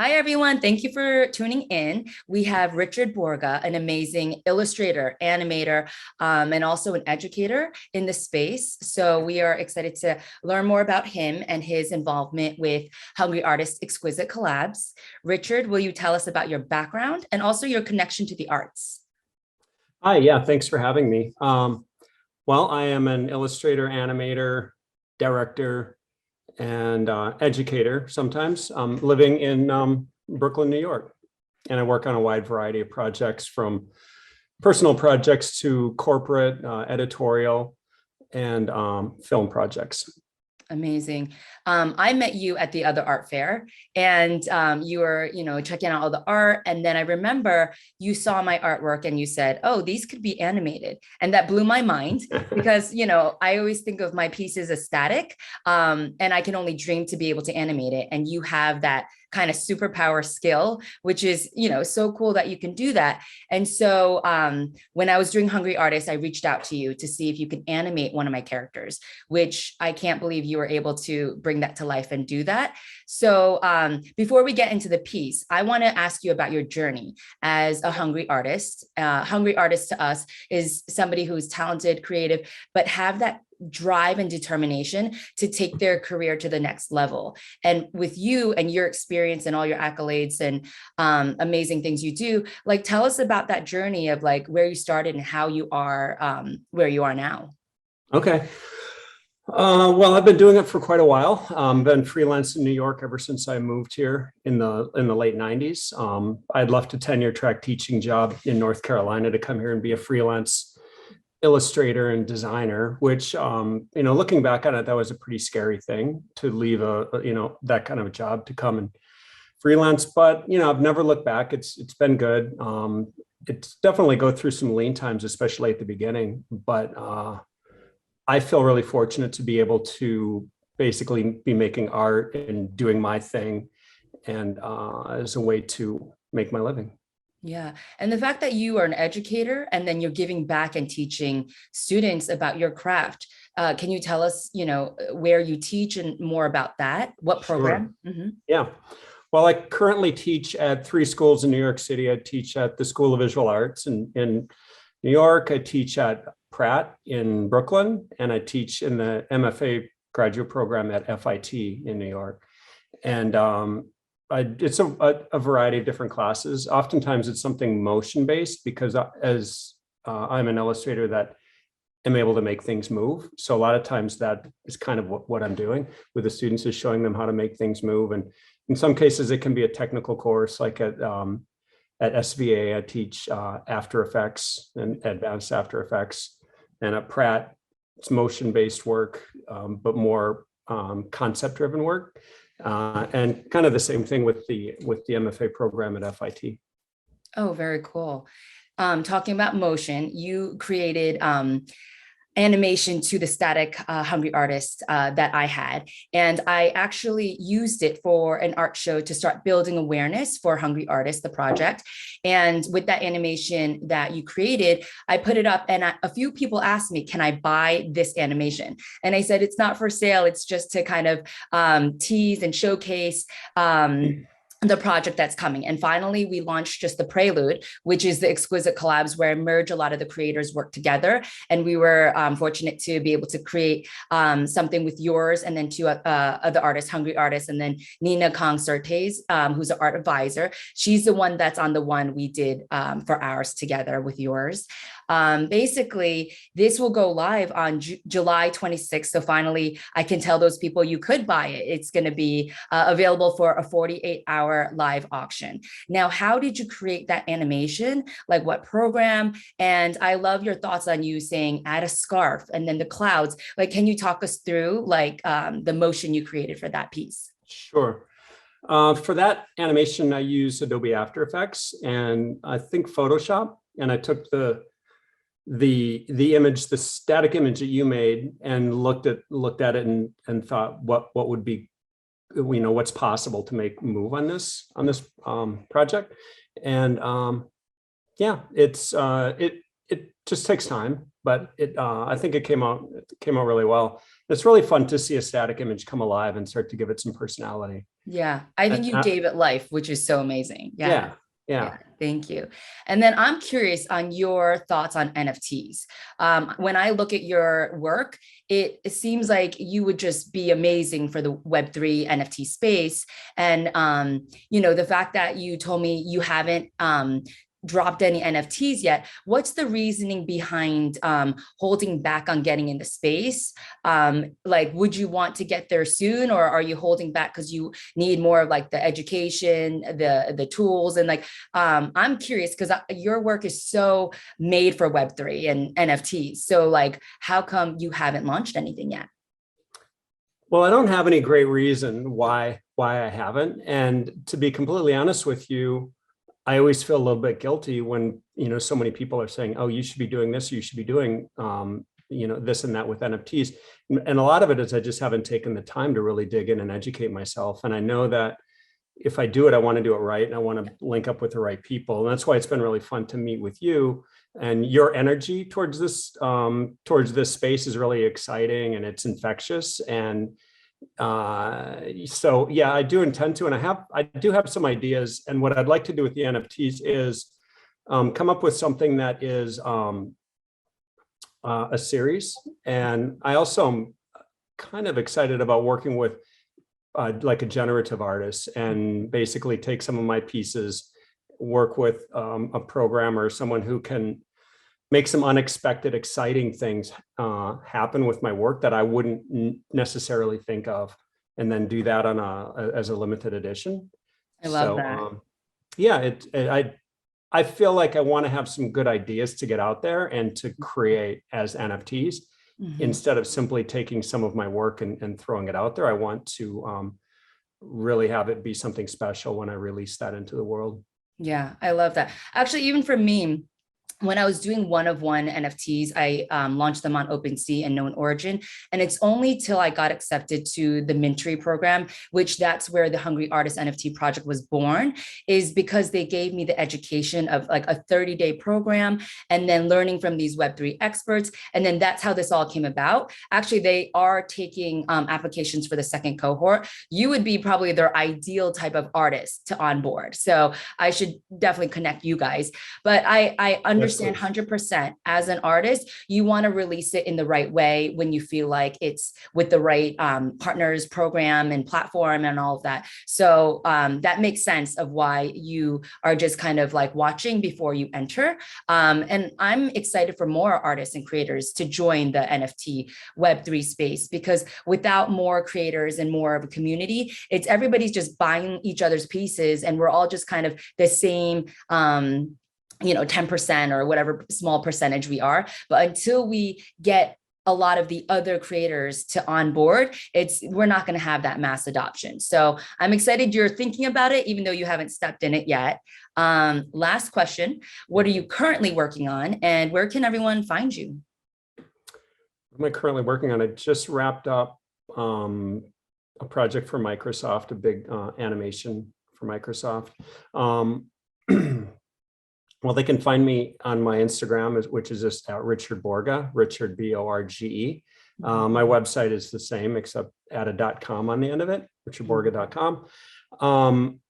Hi, everyone. Thank you for tuning in. We have Richard Borge, an amazing illustrator, animator, and also an educator in the space. So we are excited to learn more about him and his involvement with Hungry Artists Exquisite Collabs. Richard, will you tell us about your background and also your connection to the arts? Hi, yeah, thanks for having me. Well, I am an illustrator, animator, director, and educator sometimes, living in Brooklyn, New York. And I work on a wide variety of projects, from personal projects to corporate, editorial, and film projects. Amazing. I met you at the other art fair, and you were, checking out all the art. And then I remember you saw my artwork and you said, "Oh, these could be animated," and that blew my mind because I always think of my pieces as static, and I can only dream to be able to animate it. And you have that kind of superpower skill, which is so cool that you can do that. And so when I was doing Hungry Artists, I reached out to you to see if you could animate one of my characters, which I can't believe you were able to bring that to life and do that. So before we get into the piece, I want to ask you about your journey as a hungry artist. Hungry artist to us is somebody who's talented, creative, but have that drive and determination to take their career to the next level. And with you and your experience and all your accolades and amazing things you do, like, tell us about that journey of like where you started and how you are where you are now. Okay. Well, I've been doing it for quite a while. Been freelance in New York ever since I moved here in the late 90s. I'd left a tenure track teaching job in North Carolina to come here and be a freelance illustrator and designer, which, looking back on it, that was a pretty scary thing to leave that kind of a job to come and freelance. But, I've never looked back. It's been good. It's definitely go through some lean times, especially at the beginning. But I feel really fortunate to be able to basically be making art and doing my thing, and as a way to make my living. Yeah. And the fact that you are an educator and then you're giving back and teaching students about your craft. Can you tell us, where you teach and more about that? What Sure. program? Mhm. Yeah. Well, I currently teach at 3 schools in New York City. I teach at the School of Visual Arts in New York. I teach at Pratt in Brooklyn, and I teach in the MFA graduate program at FIT in New York. And it's a variety of different classes. Oftentimes it's something motion based, because as I'm an illustrator that am able to make things move. So a lot of times that is kind of what I'm doing with the students, is showing them how to make things move. And in some cases it can be a technical course, like at SVA, I teach After Effects and advanced After Effects. And at Pratt, it's motion-based work, but more concept-driven work. And kind of the same thing with the MFA program at FIT. Oh, very cool. Talking about motion, you created animation to the static hungry artist that I had. And I actually used it for an art show to start building awareness for Hungry Artists, the project. And with that animation that you created, I put it up, and a few people asked me, can I buy this animation? And I said, it's not for sale. It's just to kind of tease and showcase the project that's coming. And finally, we launched just the prelude, which is the Exquisite Collabs, where I merge a lot of the creators work together. And we were fortunate to be able to create something with yours, and then two other artists, Hungry Artists, and then Nina Kong Certes, who's an art advisor. She's the one that's on the one we did for ours together with yours. Basically, this will go live on July 26th. So finally, I can tell those people you could buy it. It's going to be available for a 48-hour live auction. Now, how did you create that animation? Like, what program? And I love your thoughts on you saying add a scarf and then the clouds. Like, can you talk us through like the motion you created for that piece? Sure. For that animation, I use Adobe After Effects and I think Photoshop. And I took the image, the static image that you made, and looked at it and thought what would be, what's possible to make move on this project. And yeah, it just takes time, but I think it came out really well. It's really fun to see a static image come alive and start to give it some personality. Yeah, I think you gave it life, which is so amazing. Yeah. Yeah. Thank you. And then I'm curious on your thoughts on NFTs. When I look at your work, it seems like you would just be amazing for the Web3 NFT space. And, the fact that you told me you haven't dropped any NFTs yet, what's the reasoning behind holding back on getting into space? Like, would you want to get there soon, or are you holding back because you need more of like the education, the tools, and like I'm curious because your work is so made for Web3 and NFTs. So like, how come you haven't launched anything yet? Well, I don't have any great reason why I haven't, and to be completely honest with you, I always feel a little bit guilty when, so many people are saying, oh, you should be doing this, you should be doing, this and that with NFTs. And a lot of it is I just haven't taken the time to really dig in and educate myself. And I know that if I do it, I want to do it right. And I want to link up with the right people. And that's why it's been really fun to meet with you, and your energy towards this space is really exciting and it's infectious. And so yeah, I do intend to, and I do have some ideas. And what I'd like to do with the NFTs is come up with something that is a series. And I also am kind of excited about working with like a generative artist, and basically take some of my pieces, work with a programmer, someone who can make some unexpected, exciting things happen with my work that I wouldn't necessarily think of, and then do that on as a limited edition. I love that. Yeah, I feel like I want to have some good ideas to get out there and to create as NFTs. Mm-hmm. Instead of simply taking some of my work and throwing it out there. I want to really have it be something special when I release that into the world. Yeah, I love that. Actually, even for me, when I was doing one-of-one NFTs, I launched them on OpenSea and Known Origin. And it's only till I got accepted to the Mintree program, which that's where the Hungry Artist NFT project was born, is because they gave me the education of like a 30-day program and then learning from these Web3 experts. And then that's how this all came about. Actually, they are taking applications for the second cohort. You would be probably their ideal type of artist to onboard. So I should definitely connect you guys. But I understand 100% as an artist, you want to release it in the right way when you feel like it's with the right partners, program, and platform and all of that. So that makes sense of why you are just kind of like watching before you enter. And I'm excited for more artists and creators to join the NFT Web3 space, because without more creators and more of a community, it's everybody's just buying each other's pieces, and we're all just kind of the same 10% or whatever small percentage we are. But until we get a lot of the other creators to onboard, we're not going to have that mass adoption. So I'm excited you're thinking about it, even though you haven't stepped in it yet. Last question, what are you currently working on, and where can everyone find you? What am I currently working on? I just wrapped up a project for Microsoft, a big animation for Microsoft. Well, they can find me on my Instagram, which is just Richard Borge, Richard Borge. My website is the same, except add a .com on the end of it, richardborge.com.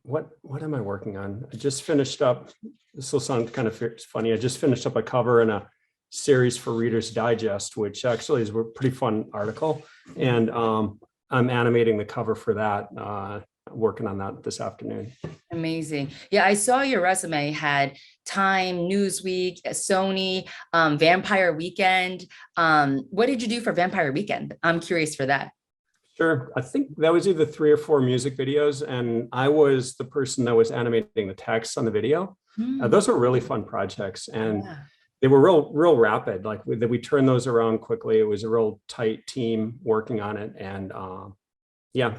What am I working on? I just finished up, this will sound kind of funny, I just finished up a cover in a series for Reader's Digest, which actually is a pretty fun article. And I'm animating the cover for that. Working on that this afternoon. Amazing. Yeah, I saw your resume had Time, Newsweek, Sony, Vampire Weekend. What did you do for Vampire Weekend? I'm curious for that. Sure. I think that was either 3 or 4 music videos, and I was the person that was animating the text on the video. Those were really fun projects, and they were real rapid. Like we turned those around quickly. It was a real tight team working on it. And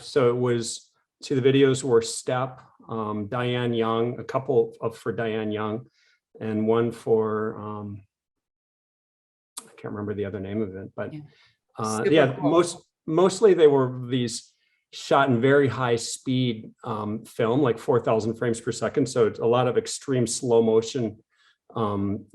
so it was, see, the videos were Step, Diane Young, a couple for Diane Young, and one for, I can't remember the other name of it, but cool. Mostly they were these shot in very high speed film, like 4,000 frames per second. So it's a lot of extreme slow motion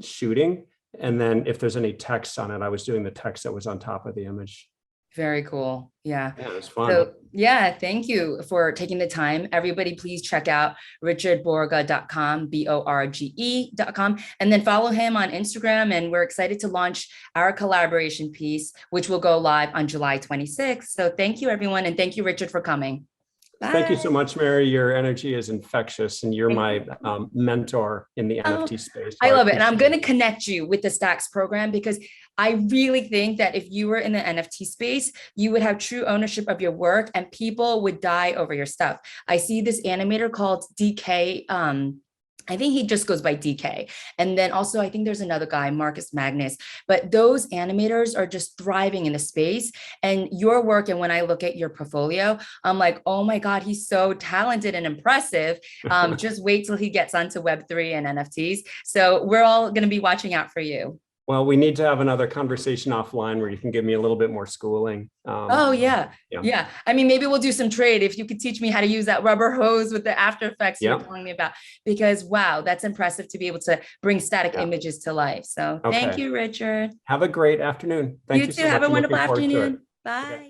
shooting. And then if there's any text on it, I was doing the text that was on top of the image. Very cool. Yeah. Yeah, it was fun. So yeah, thank you for taking the time. Everybody, please check out richardborge.com, BORGE.com, and then follow him on Instagram. And we're excited to launch our collaboration piece, which will go live on July 26th. So thank you, everyone. And thank you, Richard, for coming. Bye. Thank you so much, Mary. Your energy is infectious, and you're my mentor in the NFT space. So I love it. And I'm going to connect you with the Stacks program, because I really think that if you were in the NFT space, you would have true ownership of your work and people would die over your stuff. I see this animator called DK. I think he just goes by DK. And then also, I think there's another guy, Marcus Magnus, but those animators are just thriving in the space. And your work, and when I look at your portfolio, I'm like, oh my God, he's so talented and impressive. Just wait till he gets onto Web3 and NFTs. So we're all going to be watching out for you. Well, we need to have another conversation offline where you can give me a little bit more schooling. Oh, yeah. Yeah. I mean, maybe we'll do some trade if you could teach me how to use that rubber hose with the After Effects you were telling me about, because wow, that's impressive to be able to bring static images to life. So thank you, Richard. Have a great afternoon. Thank you too. so much. Have a wonderful Looking forward to it. afternoon. Bye. Okay.